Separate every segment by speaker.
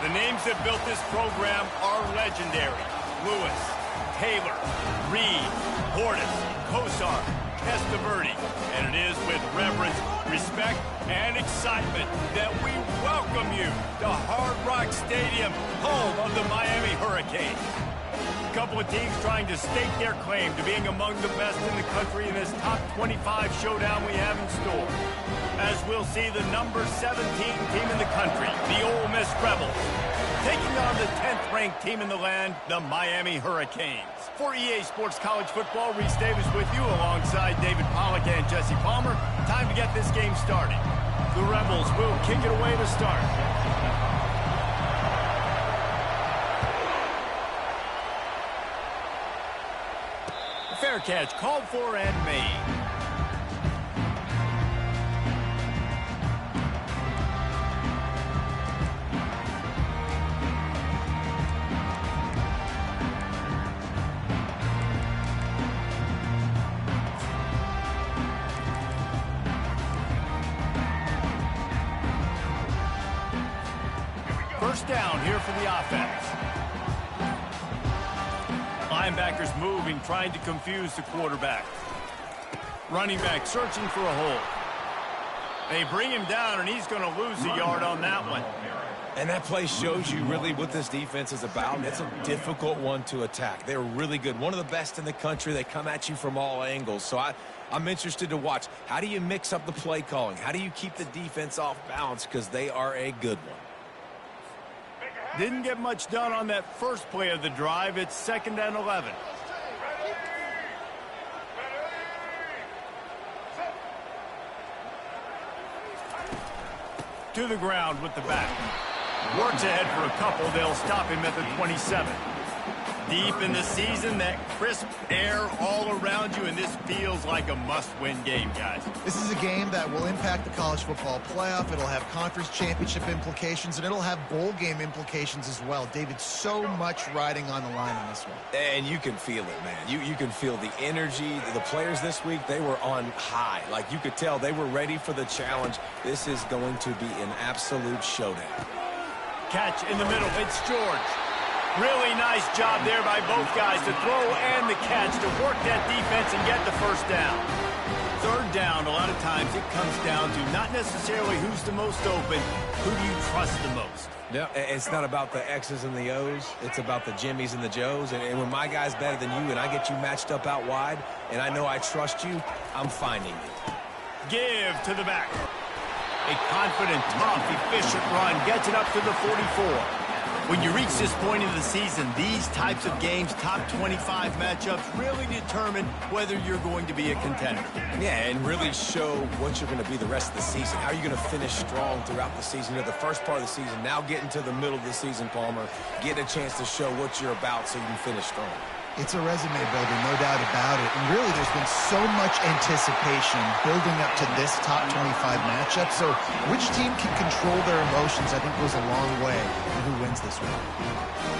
Speaker 1: The names that built this program are legendary. Lewis, Taylor, Reed, Portis, Kosar, Testaverde. And it is with reverence, respect, and excitement that we welcome you to Hard Rock Stadium, home of the Miami Hurricanes. A couple of teams trying to stake their claim to being among the best in the country in this top 25 showdown we have in store. As we'll see the number 17 team in the country, the Ole Miss Rebels, taking on the 10th-ranked team in the land, the Miami Hurricanes. For EA Sports College Football, Reese Davis with you alongside David Pollack and Jesse Palmer. Time to get this game started. The Rebels will kick it away to start. Fair catch called for and made. First down here for the offense. Linebackers moving, trying to confuse the quarterback. Running back searching for a hole. They bring him down, and he's going to lose a yard on that one.
Speaker 2: And that play shows you really what this defense is about. It's a difficult one to attack. They're really good. One of the best in the country. They come at you from all angles. So I'm interested to watch. How do you mix up the play calling? How do you keep the defense off balance? Because they are a good one.
Speaker 1: Didn't get much done on that first play of the drive. It's 2nd and 11. To the ground with the back. Works ahead for a couple. They'll stop him at the 27. Deep in the season, that crisp air all around you, and this feels like a must-win game, guys.
Speaker 3: This is a game that will impact the college football playoff. It'll have conference championship implications, and it'll have bowl game implications as well. David, so much riding on the line in this one.
Speaker 2: And you can feel it, man. You can feel the energy. The players this week, they were on high. Like, you could tell they were ready for the challenge. This is going to be an absolute showdown.
Speaker 1: Catch in the middle. It's George. Really nice job there by both guys to throw and the catch to work that defense and get the first down. Third down, a lot of times it comes down to not necessarily who's the most open, who do you trust the most?
Speaker 2: Yeah, it's not about the X's and the O's. It's about the Jimmies and the Joes. And when my guy's better than you and I get you matched up out wide and I know I trust you, I'm finding you.
Speaker 1: Give to the back. A confident, tough, efficient run gets it up to the 44. When you reach this point of the season, these types of games, top 25 matchups, really determine whether you're going to be a contender.
Speaker 2: Yeah, and really show what you're going to be the rest of the season. How are you going to finish strong throughout the season? The first part of the season, now getting to the middle of the season, Palmer, getting a chance to show what you're about so you can finish strong.
Speaker 3: It's a resume builder, no doubt about it. And really, there's been so much anticipation building up to this top 25 matchup. So which team can control their emotions, I think, goes a long way in who wins this one.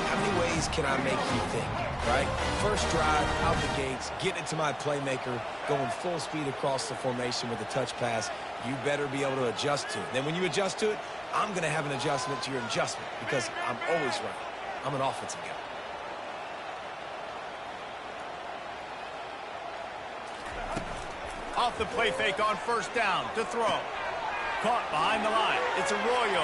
Speaker 2: How many ways can I make you think, right? First drive, out the gates, get it to my playmaker, going full speed across the formation with a touch pass. You better be able to adjust to it. Then when you adjust to it, I'm going to have an adjustment to your adjustment because I'm always right. I'm an offensive guy.
Speaker 1: Off the play fake on first down to throw. Caught behind the line. It's Arroyo.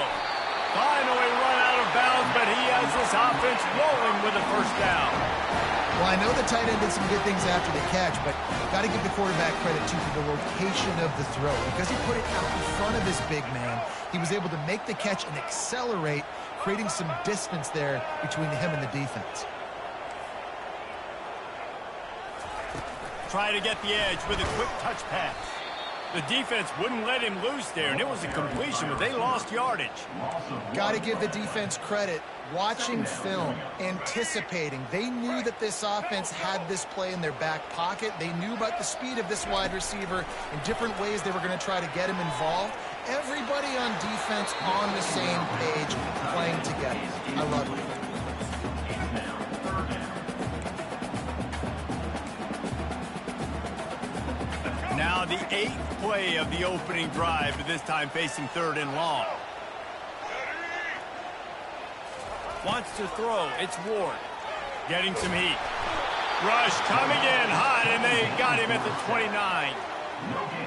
Speaker 1: Finally run out of bounds, but he has this offense rolling with a first down.
Speaker 3: Well, I know the tight end did some good things after the catch, but got to give the quarterback credit, too, for the location of the throw. Because he put it out in front of his big man, he was able to make the catch and accelerate, creating some distance there between him and the defense.
Speaker 1: Try to get the edge with a quick touch pass. The defense wouldn't let him loose there, and it was a completion, but they lost yardage.
Speaker 3: Got to give the defense credit. Watching film, anticipating. They knew that this offense had this play in their back pocket. They knew about the speed of this wide receiver and different ways they were going to try to get him involved. Everybody on defense on the same page, playing together. I love it.
Speaker 1: Now the 8th play of the opening drive, this time facing 3rd and long. Wants to throw. It's Ward. Getting some heat. Rush coming in hot, and they got him at the 29.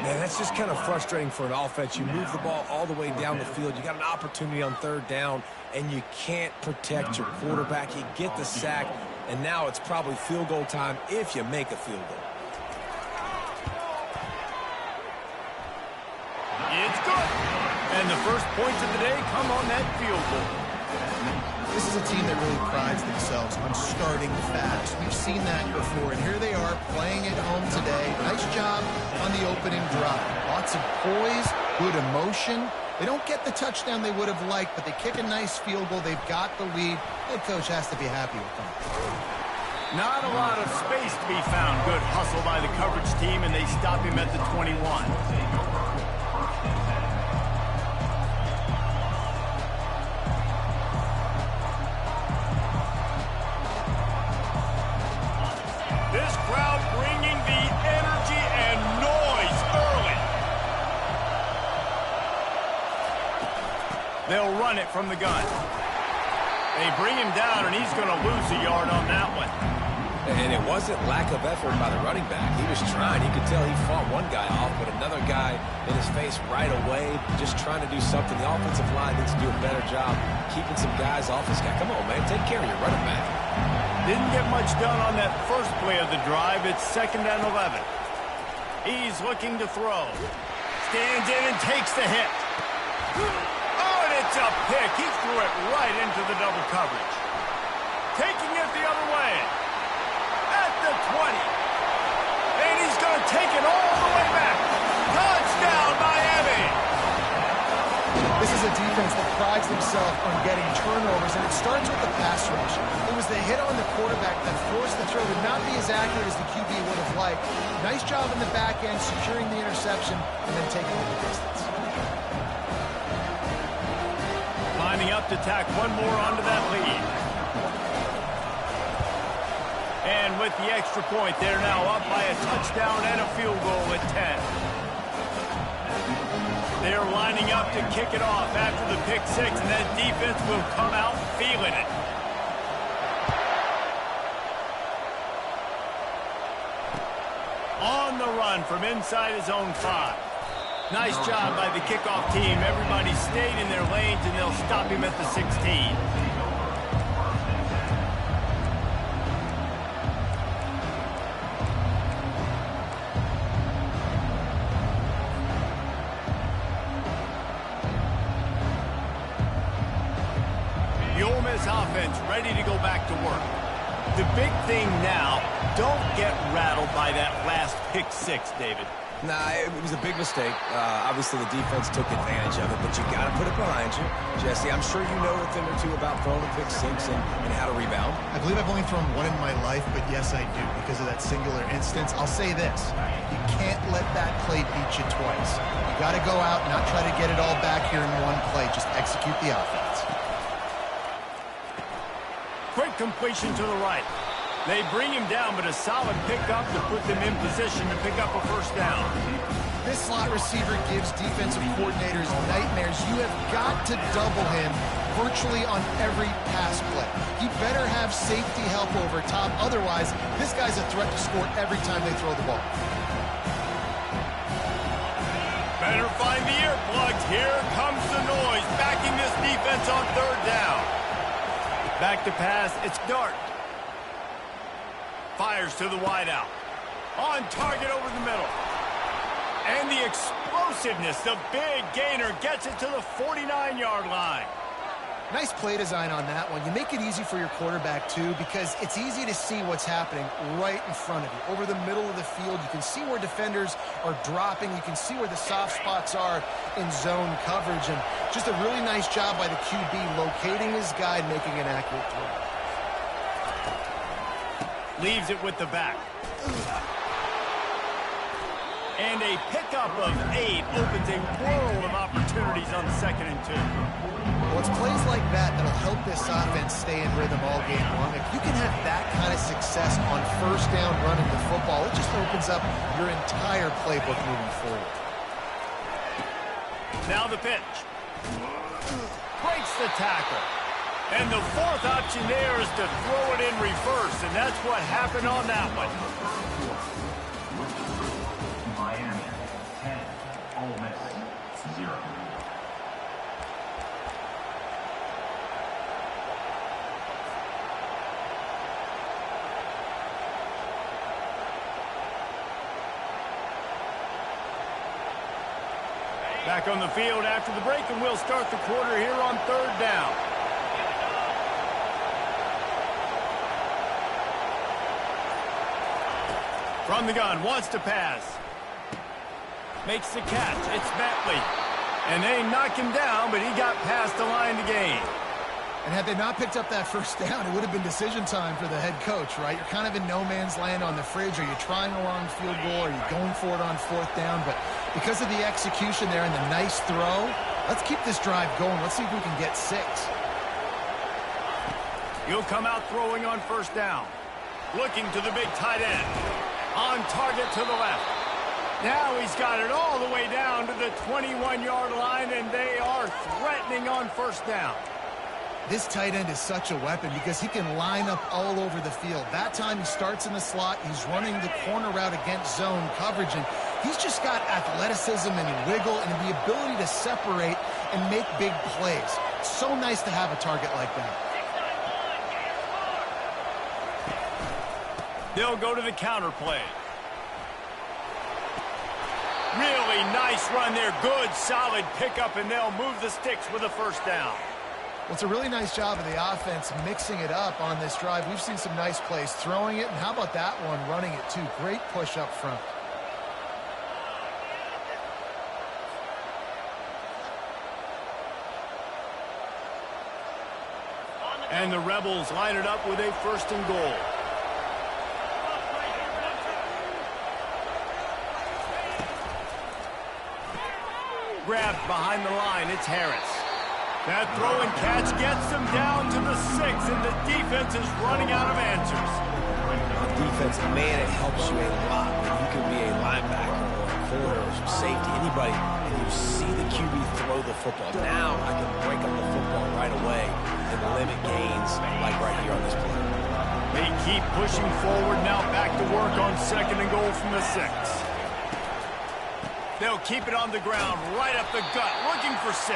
Speaker 2: Man, that's just kind of frustrating for an offense. You move the ball all the way down the field. You got an opportunity on third down, and you can't protect your quarterback. You get the sack, and now it's probably field goal time if you make a field goal.
Speaker 1: It's good. And the first points of the day come on that field goal.
Speaker 3: This is a team that really prides themselves on starting fast. We've seen that before, and here they are playing at home today. Nice job on the opening drive. Lots of poise, good emotion. They don't get the touchdown they would have liked, but they kick a nice field goal. They've got the lead. Head coach has to be happy with them.
Speaker 1: Not a lot of space to be found. Good hustle by the coverage team, and they stop him at the 21. This crowd bringing the energy and noise early. They'll run it from the gun. They bring him down, and he's going to lose a yard on that one.
Speaker 2: And it wasn't lack of effort by the running back. He was trying. You could tell he fought one guy off, but another guy in his face right away, just trying to do something. The offensive line needs to do a better job keeping some guys off this guy. Come on, man. Take care of your running back.
Speaker 1: Didn't get much done on that first play of the drive. It's 2nd and 11. He's looking to throw. Stands in and takes the hit. Oh, and it's a pick. He threw it right into the double coverage. Taking it the other way. At the 20. And he's going to take it all the way back. Touchdown, Miami.
Speaker 3: This is a defense that prides themselves on getting turnovers, and it starts with the pass rush. It was the hit on the quarterback that forced the throw to not be as accurate as the QB would have liked. Nice job in the back end, securing the interception, and then taking it the distance.
Speaker 1: Lining up to tack one more onto that lead. And with the extra point, they're now up by a touchdown and a field goal at 10. They're lining up to kick it off after the pick six, and that defense will come out feeling it. On the run from inside his own 5. Nice job by the kickoff team. Everybody stayed in their lanes, and they'll stop him at the 16. Offense ready to go back to work. The big thing now, don't get rattled by that last pick six, David.
Speaker 2: Nah, it was a big mistake. Obviously, the defense took advantage of it, but you got to put it behind you. Jesse, I'm sure you know a thing or two about throwing a pick six and how to rebound.
Speaker 3: I believe I've only thrown one in my life, but yes, I do. Because of that singular instance, I'll say this. You can't let that play beat you twice. You got to go out and not try to get it all back here in one play. Just execute the offense.
Speaker 1: Quick completion to the right. They bring him down, but a solid pickup to put them in position to pick up a first down.
Speaker 3: This slot receiver gives defensive coordinators nightmares. You have got to double him virtually on every pass play. He better have safety help over top. Otherwise, this guy's a threat to score every time they throw the ball.
Speaker 1: Better find the earplugs. Here comes the noise, backing this defense on third down. Back to pass, it's Dart. Fires to the wideout. On target over the middle. And the explosiveness, the big gainer gets it to the 49-yard line.
Speaker 3: Nice play design on that one. You make it easy for your quarterback, too, because it's easy to see what's happening right in front of you. Over the middle of the field, you can see where defenders are dropping. You can see where the soft spots are in zone coverage. And just a really nice job by the QB locating his guy and making an accurate throw.
Speaker 1: Leaves it with the back. And a pickup of 8 opens a world of opportunities on 2nd and 2.
Speaker 3: Well, it's plays like that that'll help this offense stay in rhythm all game long. If you can have that kind of success on first down running the football, it just opens up your entire playbook moving forward.
Speaker 1: Now the pitch. Breaks the tackle. And the fourth option there is to throw it in reverse, and that's what happened on that one.
Speaker 4: Miami, 10, Ole Miss, 0.
Speaker 1: Back on the field after the break, and we'll start the quarter here on 3rd down. From the gun, wants to pass. Makes the catch. It's Bentley. And they knock him down, but he got past the line to gain.
Speaker 3: And had they not picked up that first down, it would have been decision time for the head coach, right? You're kind of in no man's land on the fridge. Are you trying a long field goal? Are you going for it on 4th down? But because of the execution there and the nice throw, let's keep this drive going. Let's see if we can get 6.
Speaker 1: He'll come out throwing on 1st down. Looking to the big tight end. On target to the left. Now he's got it all the way down to the 21-yard line, and they are threatening on 1st down.
Speaker 3: This tight end is such a weapon because he can line up all over the field. That time he starts in the slot. He's running the corner route against zone coverage, and he's just got athleticism and wiggle and the ability to separate and make big plays. It's so nice to have a target like that.
Speaker 1: They'll go to the counter play. Really nice run there. Good, solid pickup, and they'll move the sticks with a 1st down.
Speaker 3: Well, it's a really nice job of the offense mixing it up on this drive. We've seen some nice plays throwing it, and how about that one running it too? Great push up front.
Speaker 1: And the Rebels line it up with a 1st and goal. Grabbed behind the line, it's Harris. That throw and catch gets them down to the 6, and the defense is running out of answers.
Speaker 2: On defense, man, it helps you a lot when you can be a linebacker or a corner or some safety, anybody, and you see the QB throw the football. Now I can break up the football right away and limit gains like right here on this play.
Speaker 1: They keep pushing forward, now back to work on 2nd and goal from the 6. They'll keep it on the ground, right up the gut, looking for 6.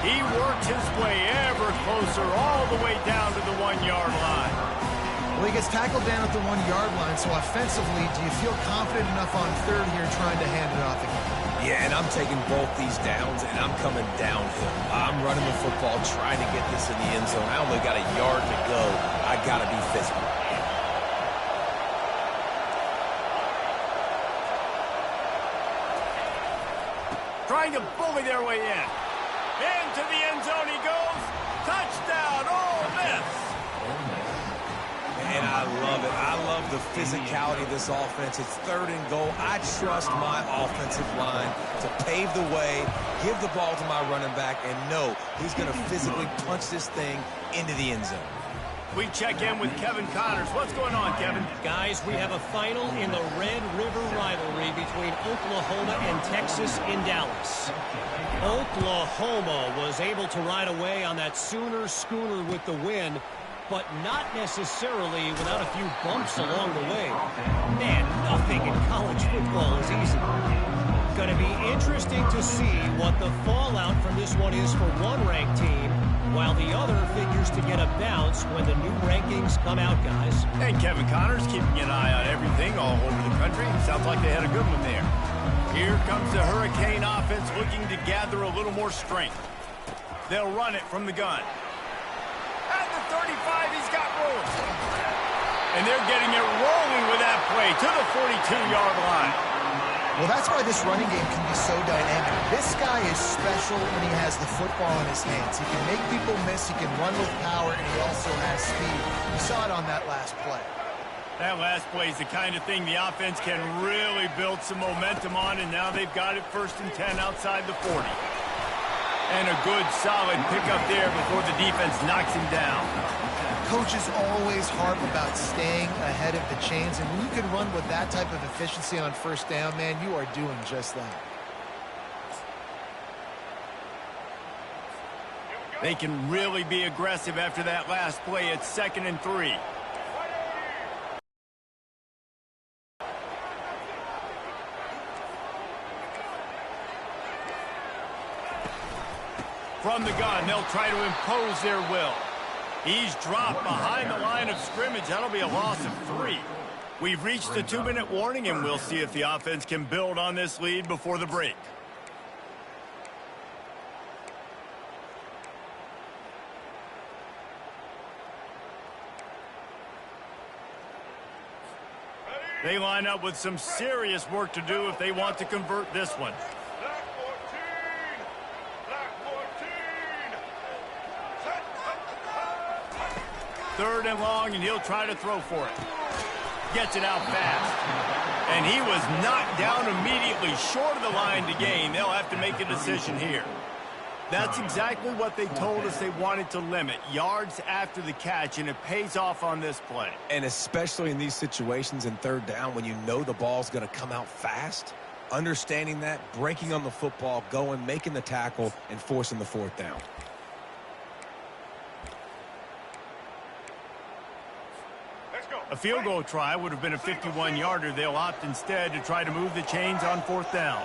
Speaker 1: He worked his way ever closer, all the way down to the 1-yard line.
Speaker 3: Well, he gets tackled down at the 1-yard line, so offensively, do you feel confident enough on 3rd here trying to hand it off again?
Speaker 2: Yeah, and I'm taking both these downs, and I'm coming downhill. I'm running the football, trying to get this in the end zone. I only got a yard to go. I got to be physical.
Speaker 1: Trying to bully their way in. Into the end zone he goes. Touchdown, Ole Miss.
Speaker 2: And I love it. I love the physicality of this offense. It's 3rd and goal. I trust my offensive line to pave the way, give the ball to my running back, and know he's going to physically punch this thing into the end zone.
Speaker 1: We check in with Kevin Connors. What's going on, Kevin?
Speaker 5: Guys, we have a final in the Red River rivalry between Oklahoma and Texas in Dallas. Oklahoma was able to ride away on that Sooner schooner with the win, but not necessarily without a few bumps along the way. Man, nothing in college football is easy. Going to be interesting to see what the fallout from this one is for one ranked team, while the other figures to get a bounce when the new rankings come out, guys.
Speaker 1: And Kevin Connors keeping an eye on everything all over the country. Sounds like they had a good one there. Here comes the Hurricane offense looking to gather a little more strength. They'll run it from the gun. At the 35, he's got room. And they're getting it rolling with that play to the 42-yard line.
Speaker 3: Well, that's why this running game can be so dynamic. This guy is special when he has the football in his hands. He can make people miss, he can run with power, and he also has speed. You saw it on that last play.
Speaker 1: That last play is the kind of thing the offense can really build some momentum on, and now they've got it 1st and 10 outside the 40. And a good, solid pickup there before the defense knocks him down.
Speaker 3: Coaches always harp about staying ahead of the chains, and when you can run with that type of efficiency on 1st down, man, you are doing just that.
Speaker 1: They can really be aggressive after that last play. It's 2nd and 3. From the gun, they'll try to impose their will. He's dropped behind the line of scrimmage. That'll be a loss of 3. We've reached the 2-minute warning, and we'll see if the offense can build on this lead before the break. They line up with some serious work to do if they want to convert this one. Third and long, and he'll try to throw for it. Gets it out fast. And he was knocked down immediately short of the line to gain. They'll have to make a decision here. That's exactly what they told us they wanted to limit. Yards after the catch, and it pays off on this play.
Speaker 2: And especially in these situations in third down when you know the ball's going to come out fast, understanding that, breaking on the football, going, making the tackle, and forcing the 4th down.
Speaker 1: A field goal try would have been a 51-yarder. They'll opt instead to try to move the chains on 4th down.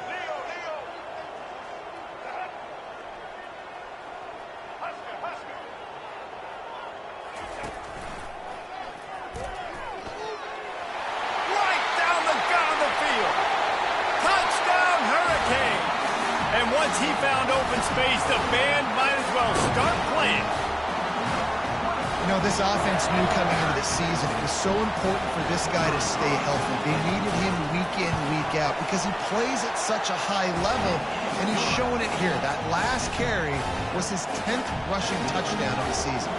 Speaker 1: Right down the gut of the field. Touchdown, Hurricane. And once he found open space, the band might as well start playing.
Speaker 3: You know, this offense knew coming into the season it was so important for this guy to stay healthy. They needed him week in, week out because he plays at such a high level, and he's showing it here. That last carry was his 10th rushing touchdown of the season.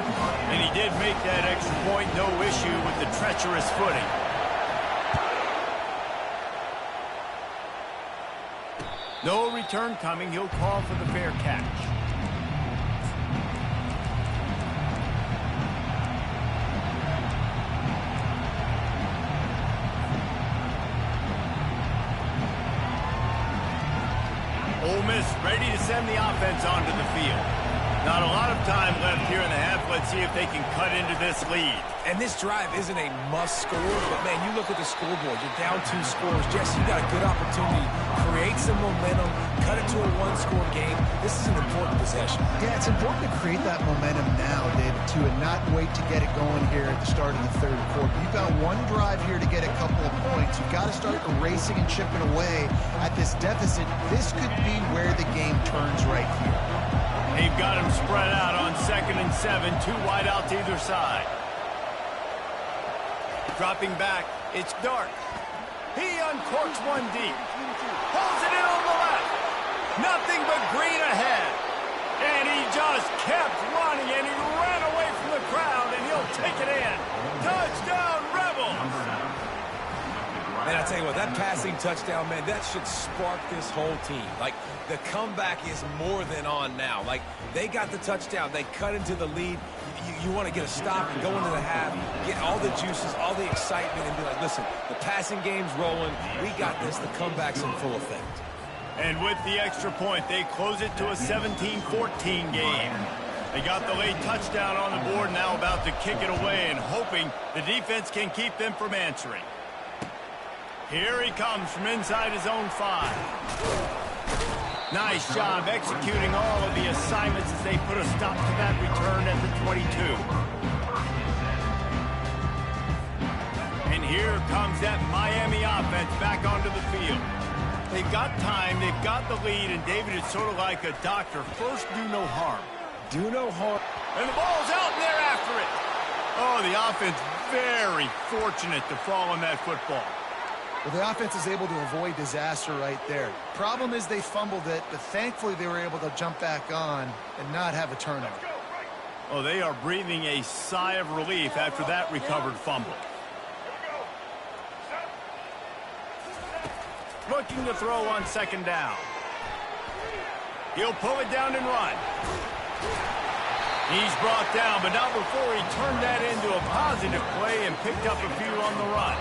Speaker 1: And he did make that extra point, no issue with the treacherous footing. No return coming. He'll call for the fair catch. Ole Miss ready to send the offense onto the field. Not a lot of time left here in the half. Let's see if they can cut into this lead.
Speaker 2: And this drive isn't a must score, but, man, you look at the scoreboard. You're down 2 scores. Jesse, you got a good opportunity. Create some momentum. Cut it to a 1-score game. This is an important possession.
Speaker 3: Yeah, it's important to create that momentum now, David, too, and not wait to get it going here at the start of the 3rd quarter. You've got one drive here to get a couple of points. You've got to start erasing and chipping away at this deficit. This could be where the game turns right here.
Speaker 1: They've got him spread out on 2nd and 7, 2 wide out to either side. Dropping back, it's Dark. He uncorks one deep. Pulls it in on the left. Nothing but green ahead. And he just kept running, and he ran away from the crowd, and he'll take it in. Touchdown, Rebels!
Speaker 2: Man, I tell you what, that passing touchdown, man, that should spark this whole team. Like, the comeback is more than on now. Like, they got the touchdown. They cut into the lead. You want to get a stop and go into the half, get all the juices, all the excitement, and be like, listen, the passing game's rolling. We got this. The comeback's in full effect.
Speaker 1: And with the extra point, they close it to a 17-14 game. They got the late touchdown on the board, now about to kick it away and hoping the defense can keep them from answering. Here he comes from inside his own 5. Nice job executing all of the assignments as they put a stop to that return at the 22. And here comes that Miami offense back onto the field. They've got time, they've got the lead, and David is sort of like a doctor. First, do no harm.
Speaker 2: Do no harm.
Speaker 1: And the ball's out, and they're after it. Oh, the offense very fortunate to fall on that football.
Speaker 3: Well, the offense is able to avoid disaster right there. Problem is they fumbled it, but thankfully they were able to jump back on and not have a turnover.
Speaker 1: Oh, they are breathing a sigh of relief after that recovered fumble. Looking to throw on 2nd down. He'll pull it down and run. He's brought down, but not before he turned that into a positive play and picked up a few on the run.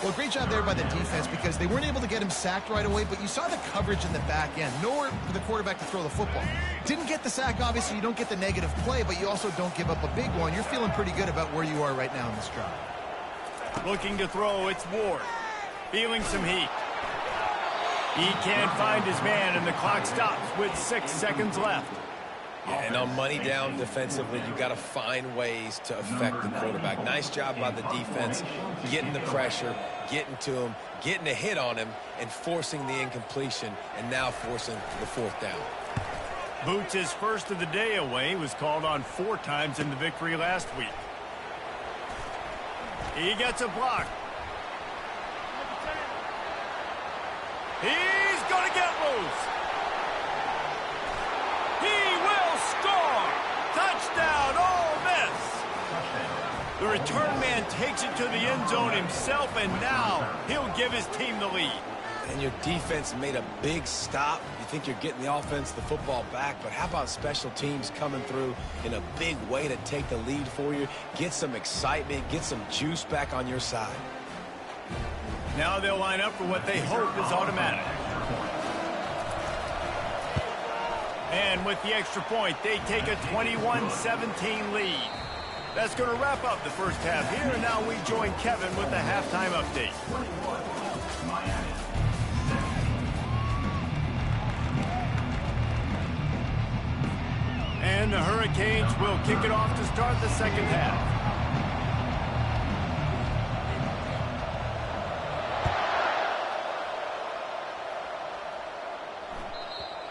Speaker 3: Well, great job there by the defense because they weren't able to get him sacked right away, but you saw the coverage in the back end. Nowhere for the quarterback to throw the football. Didn't get the sack, obviously. You don't get the negative play, but you also don't give up a big one. You're feeling pretty good about where you are right now in this drive.
Speaker 1: Looking to throw, it's Ward. Feeling some heat. He can't find his man, and the clock stops with 6 seconds left.
Speaker 2: Yeah, and on money down defensively, you got to find ways to affect the quarterback. Nice job by the defense, getting the pressure, getting to him, getting a hit on him, and forcing the incompletion, and now forcing the 4th down.
Speaker 1: Boots' first of the day away was called on 4 times in the victory last week. He gets a block. He's going to get loose. He will score. Touchdown, Ole Miss. The return man takes it to the end zone himself, and now he'll give his team the lead.
Speaker 2: And your defense made a big stop. You think you're getting the offense the football back, but how about special teams coming through in a big way to take the lead for you, get some excitement, get some juice back on your side.
Speaker 1: Now they'll line up for what they hope is automatic. And with the extra point, they take a 21-17 lead. That's going to wrap up the first half here, and now we join Kevin with the halftime update. And the Hurricanes will kick it off to start the second half.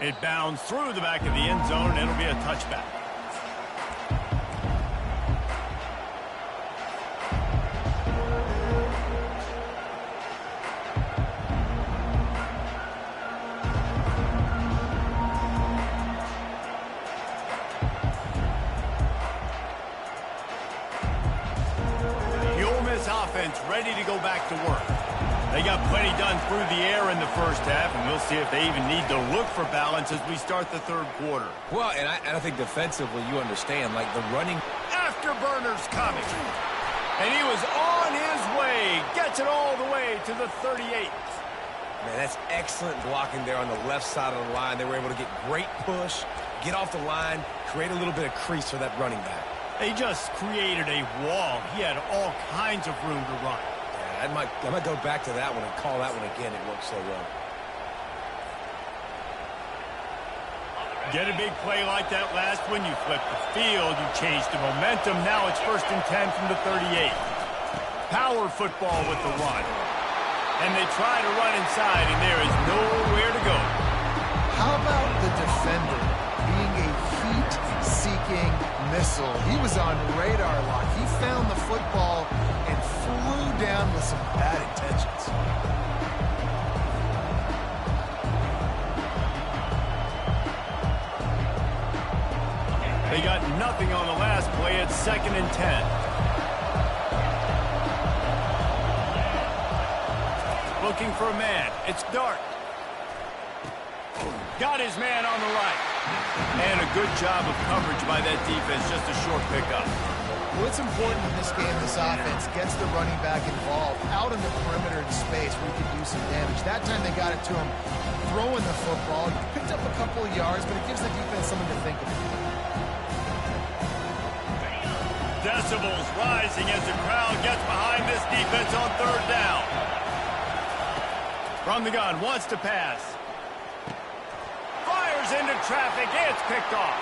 Speaker 1: It bounds through the back of the end zone, and it'll be a touchback. The Ole Miss offense ready to go back to work. They got plenty done through the air in the first half, and we'll see if they even need to look for balance as we start the third quarter.
Speaker 2: Well, and I think defensively, you understand, like the running.
Speaker 1: Afterburners coming. And he was on his way. Gets it all the way to the 38.
Speaker 2: Man, that's excellent blocking there on the left side of the line. They were able to get great push, get off the line, create a little bit of crease for that running back.
Speaker 1: They just created a wall. He had all kinds of room to run.
Speaker 2: I might go back to that one and call that one again. It worked so well.
Speaker 1: Get a big play like that last one, you flip the field, you change the momentum. Now it's 1st and 10 from the 38. Power football with the run. And they try to run inside, and there is nowhere to go.
Speaker 3: How about the defender being a heat-seeking missile? He was on radar lock. He found the football and flew down with some bad intentions.
Speaker 1: They got nothing on the last play. It's 2nd and 10. Looking for a man. It's Dart. Got his man on the right. And a good job of coverage by that defense. Just a short pickup.
Speaker 3: Well, it's important in this game, this offense gets the running back involved out in the perimeter in space where he can do some damage. That time they got it to him throwing the football. He picked up a couple of yards, but it gives the defense something to think about.
Speaker 1: Decibels rising as the crowd gets behind this defense on 3rd down. From the gun, wants to pass. Fires into traffic, it's picked off.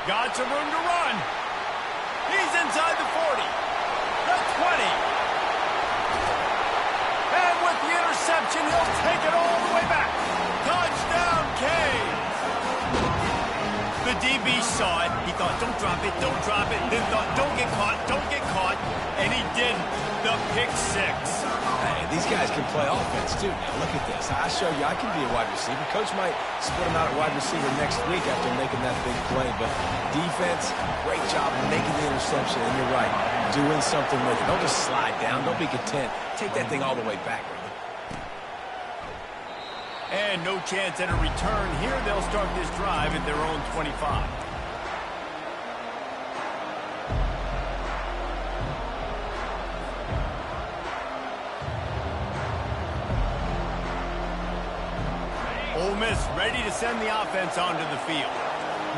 Speaker 1: Got some room to run. He's inside the 40, the 20. And with the interception, he'll take it all the way back. Touchdown, Canes. The DB saw it. He thought, don't drop it, don't drop it. Then thought, don't get caught, don't get caught. And he didn't. The pick 6.
Speaker 2: Hey, these guys can play offense, too. Now, look at this. I show you I can be a wide receiver. Coach might split him out at wide receiver next week after making that big play. But defense, great job making the interception. And you're right, doing something with it. Don't just slide down. Don't be content. Take that thing all the way back.
Speaker 1: And no chance at a return here. They'll start this drive at their own 25. Lewis ready to send the offense onto the field.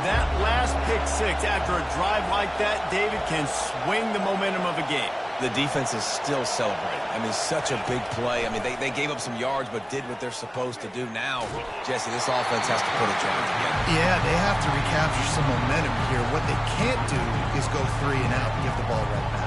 Speaker 1: That last pick six after a drive like that, David, can swing the momentum of a game.
Speaker 2: The defense is still celebrating. I mean, such a big play. I mean, they gave up some yards but did what they're supposed to do. Now, Jesse, this offense has to put a drive together.
Speaker 3: Yeah, they have to recapture some momentum here. What they can't do is go 3 and out and give the ball right back.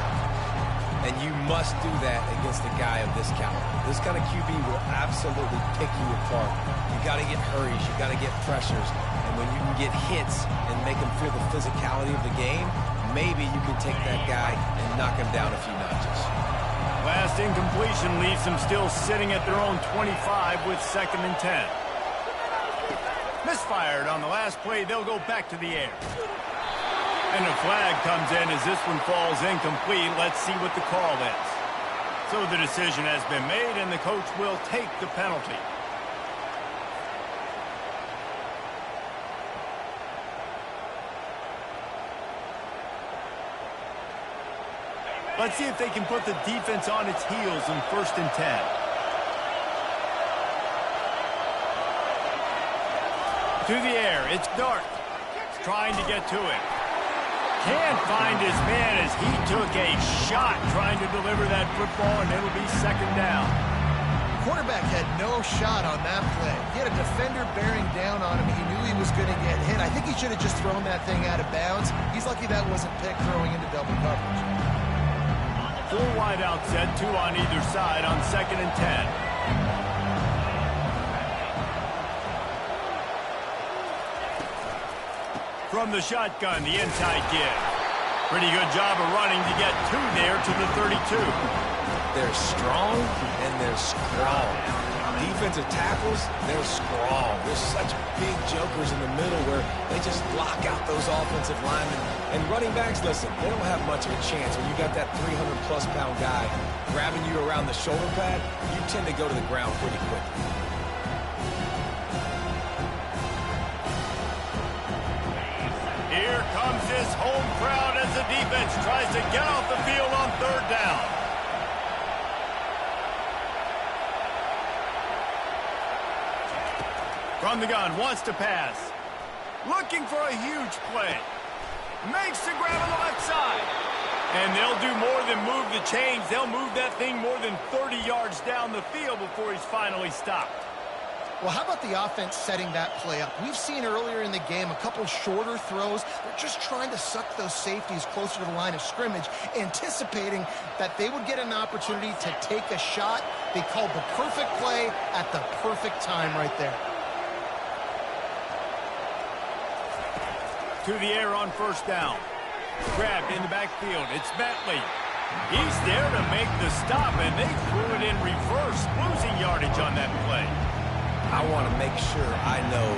Speaker 2: And you must do that against a guy of this caliber. This kind of QB will absolutely pick you apart. You got to get hurries. You got to get pressures. And when you can get hits and make them feel the physicality of the game, maybe you can take that guy and knock him down a few notches.
Speaker 1: Last incompletion leaves them still sitting at their own 25 with 2nd and 10. Misfired on the last play. They'll go back to the air. And a flag comes in as this one falls incomplete. Let's see what the call is. So the decision has been made, and the coach will take the penalty. Let's see if they can put the defense on its heels in 1st and 10. To the air, it's Dart. Trying to get to it. Can't find his man as he took a shot trying to deliver that football, and it'll be 2nd down.
Speaker 3: Quarterback had no shot on that play. He had a defender bearing down on him. He knew he was going to get hit. I think he should have just thrown that thing out of bounds. He's lucky that wasn't picked throwing into double coverage.
Speaker 1: 4 wide out set, 2 on either side on 2nd and 10. From the shotgun, the inside give. Pretty good job of running to get 2 there to the 32.
Speaker 2: They're strong and they're strong. Defensive tackles, they're strong. There's such big jokers in the middle where they just block out those offensive linemen. And running backs, listen, they don't have much of a chance. When you got that 300-plus pound guy grabbing you around the shoulder pad, you tend to go to the ground pretty quickly.
Speaker 1: Here comes this home crowd as the defense tries to get off the field on 3rd down. From the gun, wants to pass. Looking for a huge play. Makes the grab on the left side. And they'll do more than move the chains. They'll move that thing more than 30 yards down the field before he's finally stopped.
Speaker 3: Well, how about the offense setting that play up? We've seen earlier in the game a couple shorter throws. They're just trying to suck those safeties closer to the line of scrimmage, anticipating that they would get an opportunity to take a shot. They called the perfect play at the perfect time right there.
Speaker 1: To the air on 1st down. Grabbed in the backfield. It's Bentley. He's there to make the stop, and they threw it in reverse, losing yardage on that play.
Speaker 2: I want to make sure I know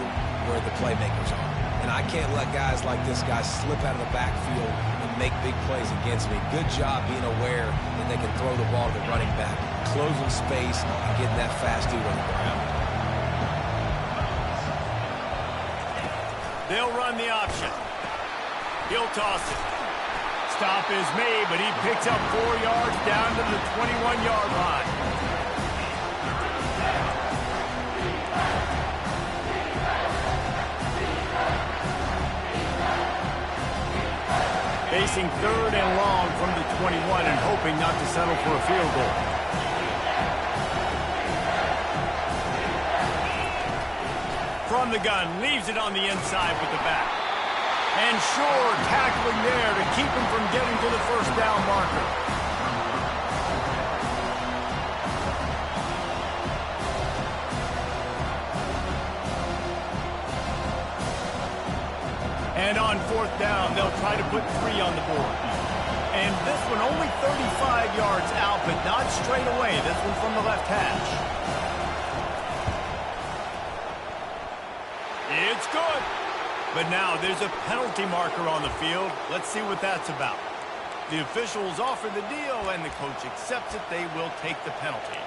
Speaker 2: where the playmakers are. And I can't let guys like this guy slip out of the backfield and make big plays against me. Good job being aware that they can throw the ball to the running back, closing space, and getting that fast dude on the ground.
Speaker 1: They'll run the option. He'll toss it. Stop is made, but he picks up 4 yards down to the 21-yard line. Facing 3rd and long from the 21 and hoping not to settle for a field goal. From the gun, leaves it on the inside with the back. And Shore tackling there to keep him from getting to the 1st down marker. And on 4th down, they'll try to put 3 on the board. And this one only 35 yards out, but not straight away. This one from the left hash. It's good. But now there's a penalty marker on the field. Let's see what that's about. The officials offer the deal, and the coach accepts it. They will take the penalty.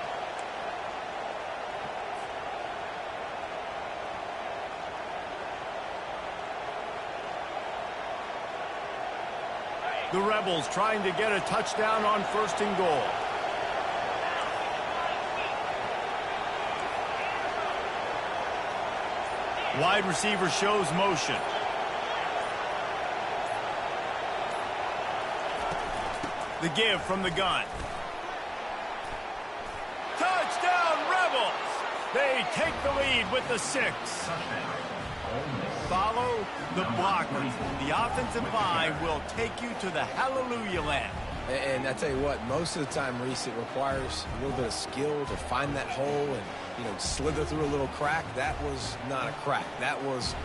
Speaker 1: The Rebels trying to get a touchdown on 1st and goal. Wide receiver shows motion. The give from the gun. Touchdown, Rebels! They take the lead with the 6. Follow the blockers. The offensive line will take you to the hallelujah land.
Speaker 2: And I tell you what, most of the time, Reese, it requires a little bit of skill to find that hole and, slither through a little crack. That was not a crack. That was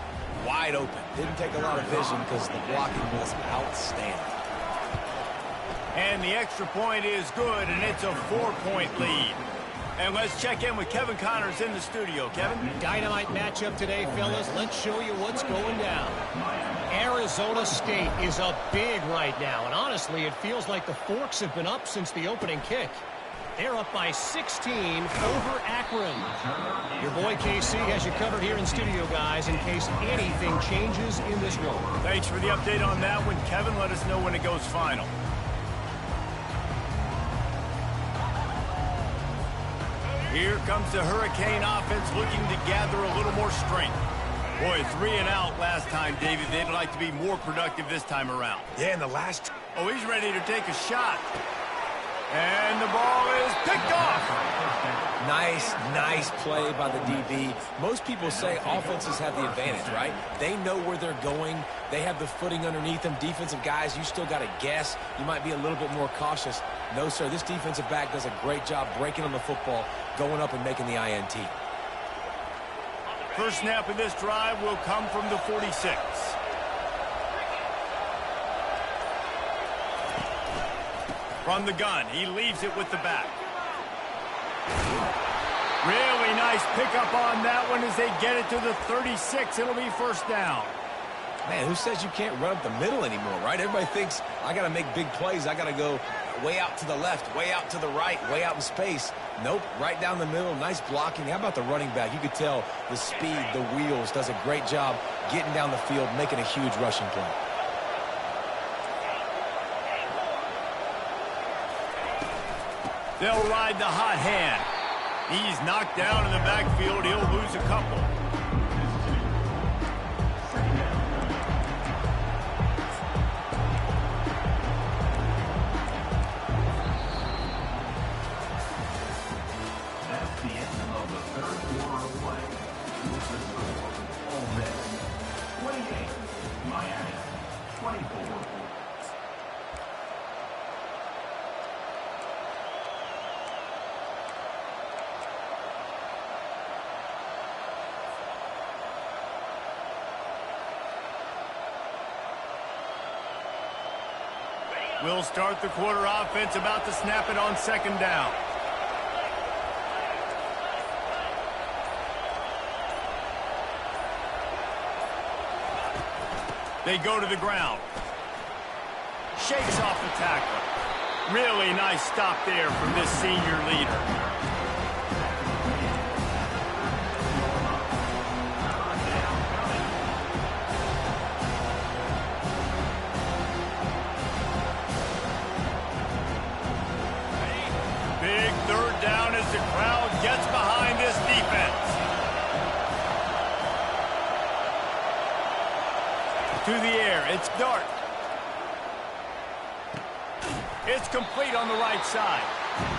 Speaker 2: wide open. Didn't take a lot of vision because the blocking was outstanding.
Speaker 1: And the extra point is good, and it's a 4-point lead. And let's check in with Kevin Connors in the studio. Kevin?
Speaker 5: Dynamite matchup today, fellas. Let's show you what's going down. Arizona State is up big right now, and honestly, it feels like the Forks have been up since the opening kick. They're up by 16 over Akron. Your boy KC has you covered here in studio, guys, in case anything changes in this one.
Speaker 1: Thanks for the update on that one, Kevin. Let us know when it goes final. Here comes the Hurricane offense looking to gather a little more strength. Boy, 3 and out last time, David. They'd like to be more productive this time around.
Speaker 2: Yeah, and the last...
Speaker 1: Oh, he's ready to take a shot. And the ball is picked off.
Speaker 2: Nice play by the DB. Most people say offenses have the advantage, right? They know where they're going. They have the footing underneath them. Defensive guys, you still got to guess. You might be a little bit more cautious. No, sir, this defensive back does a great job breaking on the football, going up and making the INT.
Speaker 1: First snap of this drive will come from the 46. From the gun, he leaves it with the back. Really nice pickup on that one as they get it to the 36. It'll be first down.
Speaker 2: Man, who says you can't run up the middle anymore, right? Everybody thinks I got to make big plays. I got to go way out to the left, way out to the right, way out in space. Nope, right down the middle. Nice blocking. How about the running back? You could tell the speed, the wheels, does a great job getting down the field, making a huge rushing play.
Speaker 1: They'll ride the hot hand. He's knocked down in the backfield. He'll lose a couple.
Speaker 4: That's the end of the third quarter of play. Ole Miss 28, Miami 24.
Speaker 1: We'll start the quarter offense, about to snap it on second down. They go to the ground. Shakes off the tackler. Really nice stop there from this senior leader. Down as the crowd gets behind this defense. To the air, it's Dart. It's complete on the right side.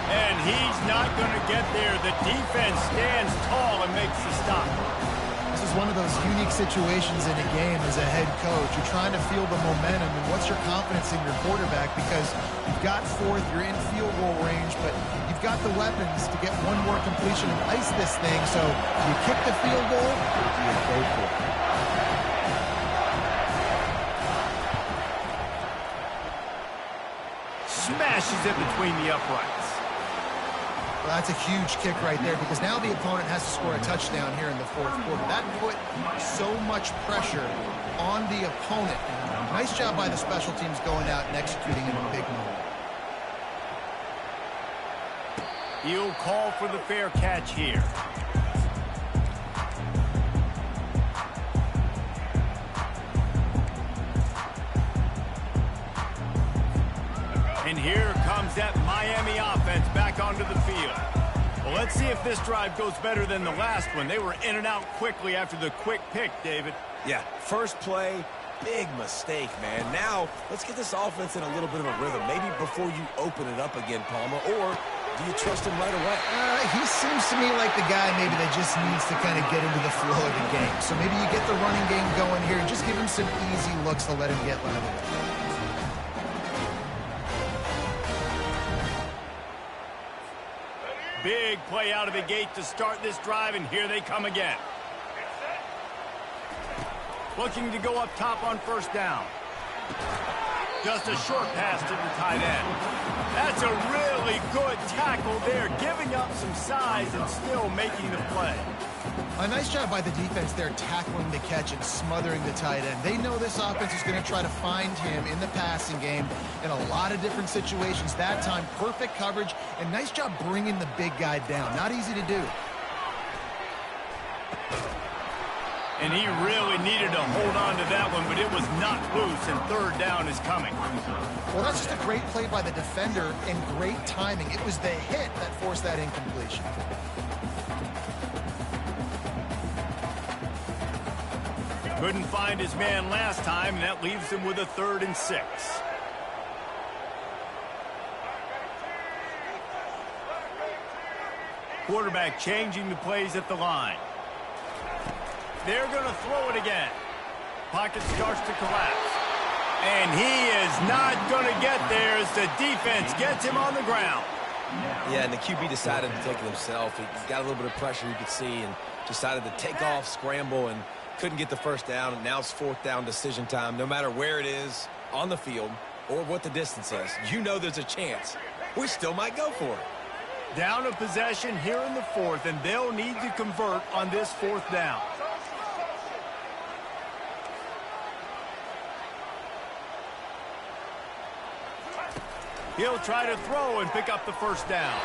Speaker 1: And he's not going to get there. The defense stands tall and makes the stop.
Speaker 3: This is one of those unique situations in a game as a head coach. You're trying to feel the momentum, and what's your confidence in your quarterback? Because you've got fourth, you're in field goal range, but you've got the weapons to get one more completion and ice this thing. So do you kick the field goal, or do you go for it?
Speaker 1: Smashes it between the uprights.
Speaker 3: Well, that's a huge kick right there, because now the opponent has to score a touchdown here in the fourth quarter. That put so much pressure on the opponent. Nice job by the special teams going out and executing in a big moment.
Speaker 1: He'll call for the fair catch here. And here comes that Miami offense back onto the field. Well, let's see if this drive goes better than the last one. They were in and out quickly after the quick pick, David.
Speaker 2: Yeah, first play, big mistake, man. Now, let's get this offense in a little bit of a rhythm. Maybe before you open it up again, Palmer, or do you trust him right away?
Speaker 3: He seems to me like the guy maybe that just needs to kind of get into the flow of the game. So maybe you get the running game going here and just give him some easy looks to let him get out of the way.
Speaker 1: Big play out of the gate to start this drive, and here they come again. Looking to go up top on first down. Just a short pass to the tight end. That's a really good tackle there, giving up some size and still making the play.
Speaker 3: A nice job by the defense there, tackling the catch and smothering the tight end. They know this offense is going to try to find him in the passing game in a lot of different situations. That time, perfect coverage, and nice job bringing the big guy down. Not easy to do.
Speaker 1: And he really needed to hold on to that one, but it was not loose, and third down is coming.
Speaker 3: Well, that's just a great play by the defender and great timing. It was the hit that forced that incompletion.
Speaker 1: Couldn't find his man last time, and that leaves him with a 3rd and 6. Quarterback changing the plays at the line. They're going to throw it again. Pocket starts to collapse. And he is not going to get there as the defense gets him on the ground.
Speaker 2: Yeah, and the QB decided to take it himself. He got a little bit of pressure, you could see, and decided to take off, scramble, and couldn't get the first down. And now it's 4th down decision time. No matter where it is on the field or what the distance is, you know there's a chance we still might go for it.
Speaker 1: Down a possession here in the 4th, and they'll need to convert on this 4th down. He'll try to throw and pick up the first down.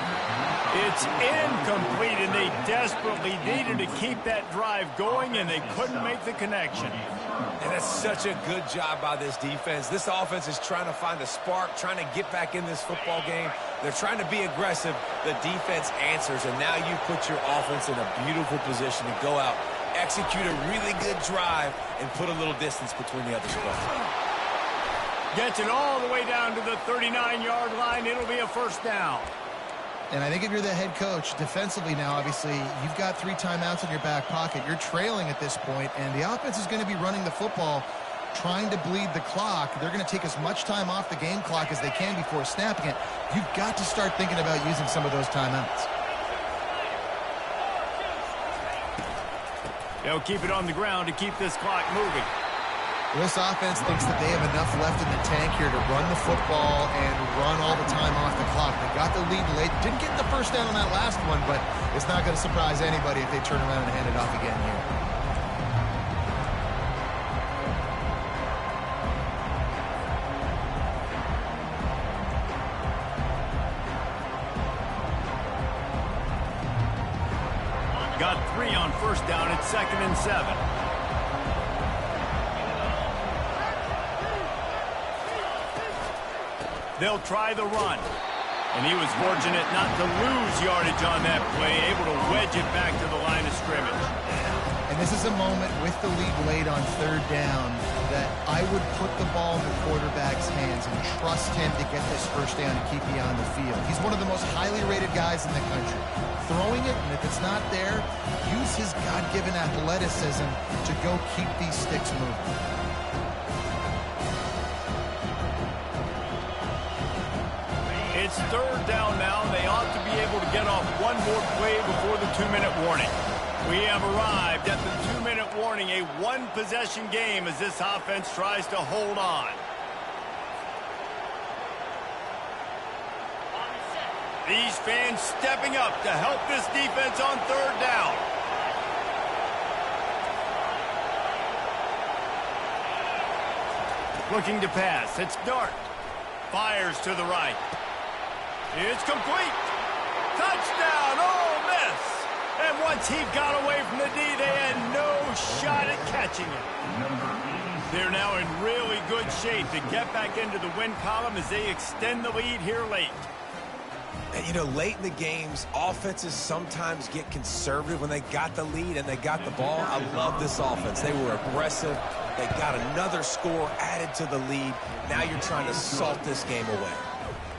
Speaker 1: It's incomplete, and they desperately needed to keep that drive going, and they couldn't make the connection.
Speaker 2: And that's such a good job by this defense. This offense is trying to find a spark, trying to get back in this football game. They're trying to be aggressive. The defense answers, and now you put your offense in a beautiful position to go out, execute a really good drive, and put a little distance between the other squads.
Speaker 1: Gets it all the way down to the 39-yard line. It'll be a first down.
Speaker 3: And I think if you're the head coach, defensively now, obviously, you've got 3 timeouts in your back pocket. You're trailing at this point, and the offense is going to be running the football, trying to bleed the clock. They're going to take as much time off the game clock as they can before snapping it. You've got to start thinking about using some of those timeouts.
Speaker 1: They'll keep it on the ground to keep this clock moving.
Speaker 3: This offense thinks that they have enough left in the tank here to run the football and run all the time off the clock. They got the lead late. Didn't get the first down on that last one, but it's not going to surprise anybody if they turn around and hand it off again here.
Speaker 1: Got 3 on first down. It's 2nd and 7. They'll try the run. And he was fortunate not to lose yardage on that play, able to wedge it back to the line of scrimmage.
Speaker 3: And this is a moment with the lead late on 3rd down that I would put the ball in the quarterback's hands and trust him to get this first down and keep you on the field. He's one of the most highly rated guys in the country. Throwing it, and if it's not there, use his God-given athleticism to go keep these sticks moving.
Speaker 1: It's 3rd down now. They ought to be able to get off one more play before the 2-minute warning. We have arrived at the 2-minute warning, a 1-possession game as this offense tries to hold on. These fans stepping up to help this defense on 3rd down. Looking to pass. It's Dart. Fires to the right. It's complete. Touchdown, Ole Miss. And once he got away from the D, they had no shot at catching it. They're now in really good shape to get back into the win column as they extend the lead here late.
Speaker 2: And, you know, late in the games, offenses sometimes get conservative when they got the lead and they got the ball. I love this offense. They were aggressive. They got another score added to the lead. Now you're trying to salt this game away.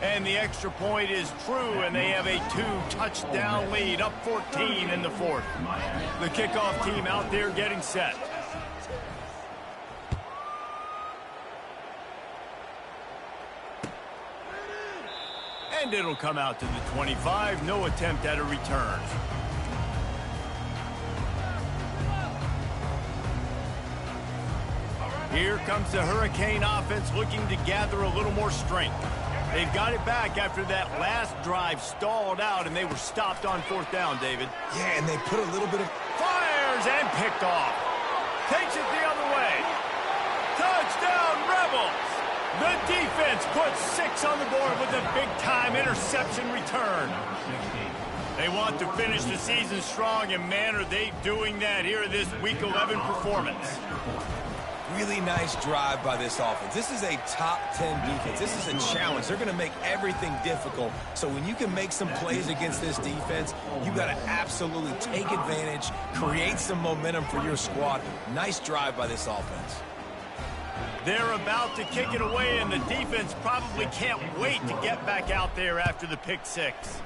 Speaker 1: And the extra point is true, and they have a 2-touchdown lead, up 14 in the fourth. The kickoff team out there getting set. And it'll come out to the 25. No attempt at a return. Here comes the Hurricane offense looking to gather a little more strength. They've got it back after that last drive stalled out, and they were stopped on fourth down, David.
Speaker 2: Yeah, and they put a little bit of...
Speaker 1: Fires and picked off. Takes it the other way. Touchdown, Rebels! The defense puts 6 on the board with a big-time interception return. They want to finish the season strong, and man, are they doing that here in this Week 11 performance.
Speaker 2: Really nice drive by this offense. This is a top 10 defense. This is a challenge. They're going to make everything difficult. So when you can make some plays against this defense, you got to absolutely take advantage, create some momentum for your squad. Nice drive by this offense.
Speaker 1: They're about to kick it away, and the defense probably can't wait to get back out there after the pick 6.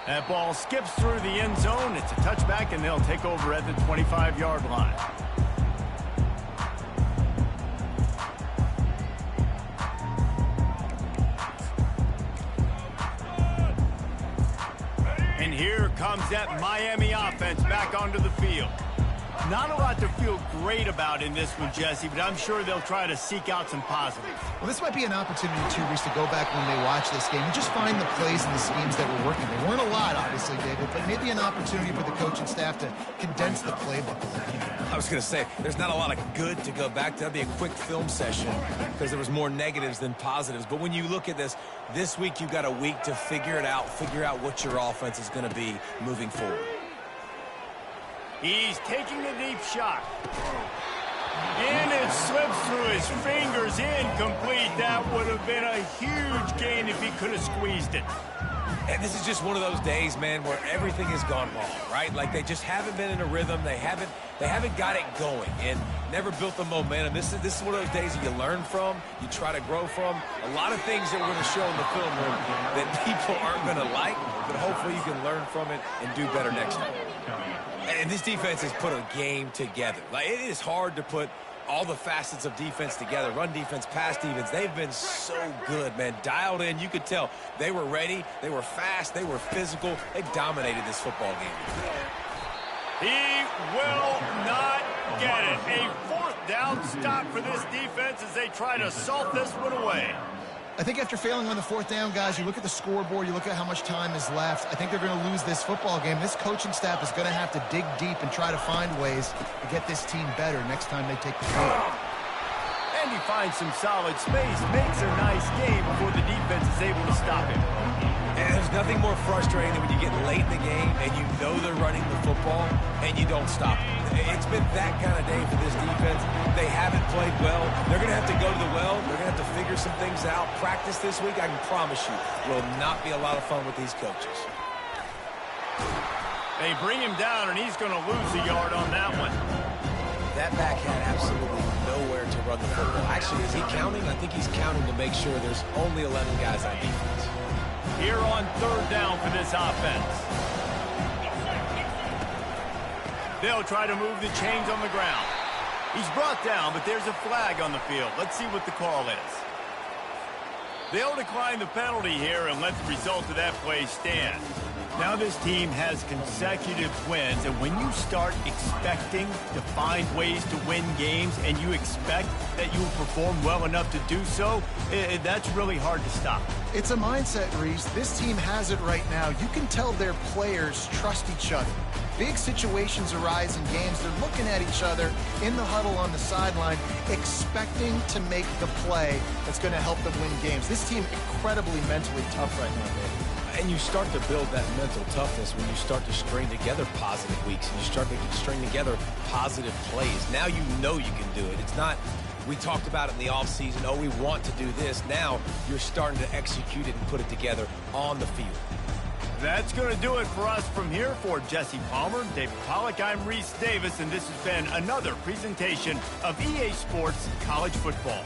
Speaker 1: That ball skips through the end zone. It's a touchback, and they'll take over at the 25-yard line. And here comes that Miami offense back onto the field. Not a lot to feel great about in this one, Jesse, but I'm sure they'll try to seek out some positives.
Speaker 3: Well, this might be an opportunity, too, Reese, to go back when they watch this game and just find the plays and the schemes that were working. There weren't a lot, obviously, David, but maybe an opportunity for the coaching staff to condense the playbook.
Speaker 2: I was going to say, there's not a lot of good to go back to. That'd be a quick film session because there was more negatives than positives. But when you look at this week you've got a week to figure it out, figure out what your offense is going to be moving forward.
Speaker 1: He's taking a deep shot. And it slips through his fingers, incomplete. That would have been a huge gain if he could have squeezed it.
Speaker 2: And this is just one of those days, man, where everything has gone wrong, right? Like they just haven't been in a rhythm. They haven't got it going and never built the momentum. This is one of those days that you learn from, you try to grow from. A lot of things that we're going to show in the film room that people aren't going to like, but hopefully you can learn from it and do better next time. And this defense has put a game together. Like, it is hard to put all the facets of defense together. Run defense, pass defense. They've been so good, man. Dialed in. You could tell they were ready. They were fast. They were physical. They dominated this football game.
Speaker 1: He will not get it. A fourth down stop for this defense as they try to salt this one away.
Speaker 3: I think after failing on the fourth down, guys, you look at the scoreboard, you look at how much time is left. I think they're going to lose this football game. This coaching staff is going to have to dig deep and try to find ways to get this team better next time they take the field.
Speaker 1: And he finds some solid space, makes a nice game before the defense is able to stop him.
Speaker 2: And there's nothing more frustrating than when you get late in the game and you know they're running the football and you don't stop them. It's been that kind of day for this defense. They haven't played well. They're going to have to go to the well. They're going to have to figure some things out. Practice this week, I can promise you, will not be a lot of fun with these coaches.
Speaker 1: They bring him down, and he's going to lose a yard on that one.
Speaker 2: That back had absolutely nowhere to run the football. Actually, is he counting? I think he's counting to make sure there's only 11 guys on defense.
Speaker 1: Here on third down for this offense. They'll try to move the chains on the ground. He's brought down, but there's a flag on the field. Let's see what the call is. They'll decline the penalty here and let the result of that play stand. Now this team has consecutive wins, and when you start expecting to find ways to win games and you expect that you will perform well enough to do so, that's really hard to stop.
Speaker 3: It's a mindset, Reese. This team has it right now. You can tell their players trust each other. Big situations arise in games. They're looking at each other in the huddle on the sideline, expecting to make the play that's going to help them win games. This team incredibly mentally tough right now, Dave.
Speaker 2: And you start to build that mental toughness when you start to string together positive weeks and you string together positive plays. Now you know you can do it. It's not We talked about it in the offseason. Oh, we want to do this. Now you're starting to execute it and put it together on the field.
Speaker 1: That's going to do it for us from here. For Jesse Palmer, David Pollack, I'm Reese Davis, and this has been another presentation of EA Sports College Football.